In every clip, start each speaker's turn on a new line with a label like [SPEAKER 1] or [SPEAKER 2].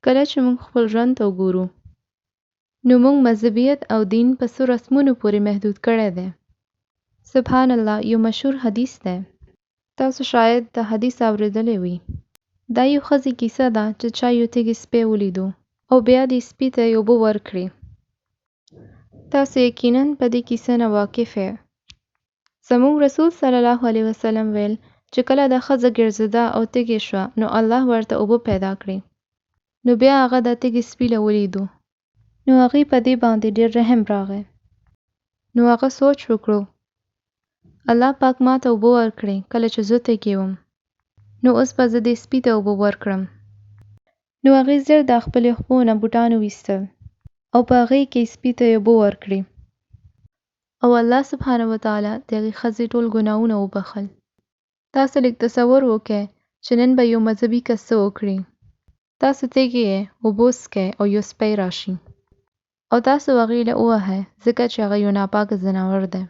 [SPEAKER 1] کله چې موږ خپل ژوند ته وګورو نو موږ مذهبیت او دین په څو رسمونو پورې محدود کړی دی. سبحان الله یو مشهور حدیث دی. تاسو شاید د حدیث اورېدلی وي. دا یو ښځې کیسه ده چې چا یو تږی سپی ولیدو او بیا دې سپي ته یې اوبه ورکړې. تاسو یقیناً په دې کیسه نه واقف یې. زموږ رسول صلی الله علیه وسلم ویل چې کله دا ښځه ګرځېده او تږې شوه نو الله ورته اوبه پیدا کړې. نو بیا هغه د تږي سپي له ولیدو. نو هغې په دې باندې ډېر رحم راغی. نو هغه سوچ وکړو الله پاک ما ته اوبه ورکړې کله چې زه تږې وم. نو اوس به زه دې سپي ته اوبه ورکړم. نو هغې زر د خپلې خپو نه بوټان وویستل او په هغې کې سپي ته یې اوبه ورکړې. او الله سبحانه وتعالی د هغې ښځې ټول ګناهونه وبخل. تاسو لږ تصور وکړئ چې نن به یو مذهبي کس څه وکړي. تاسو تږي یې، اوبه څښئ او یو سپی راشي او تاسو هغې له ووهئ ځکه چې هغه یو ناپاکه ځناور دی.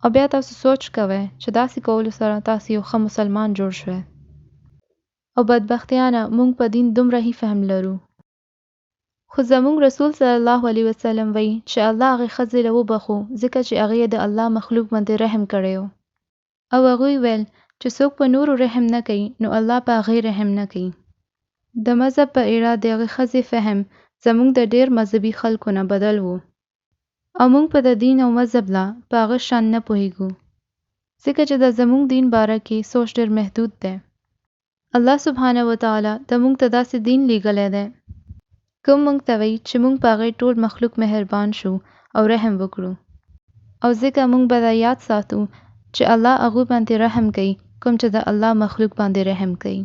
[SPEAKER 1] او بیا تاسو سوچ کوئ چې داسې کولو سره تاسو یو ښه مسلمان جوړ شوئ. او بدبختیانه موږ په دین دومره هی فهم لرو. خو زموږ رسول صلی الله علیه وسلم وایي چې الله هغې ښځې له وبخو ځکه چې هغې د الله مخلوق باندې رحم کړی و. او هغوی ویل چې څوک په نورو رحم نه کوي نو الله په هغې رحم نه کوي. د مذهب په اړه د هغې ښځې فهم زموږ د ډېر مذهبي خلکو نه بدل و. او موږ په د دین او مذهب لا په هغه شان نه پوهیږو ځکه چې د زموږ دین باره کې سوچ ډېر محدود دی. الله سبحانه وتعالی د موږ ته داسې دین لیږلی دی کوم موږ ته وایي چې موږ په هغې ټول مخلوق مهربان شو او رحم وکړو. او ځکه موږ به دا یاد ساتو چې الله هغوی باندې رحم کوي کوم چې د الله مخلوق باندې رحم کوي.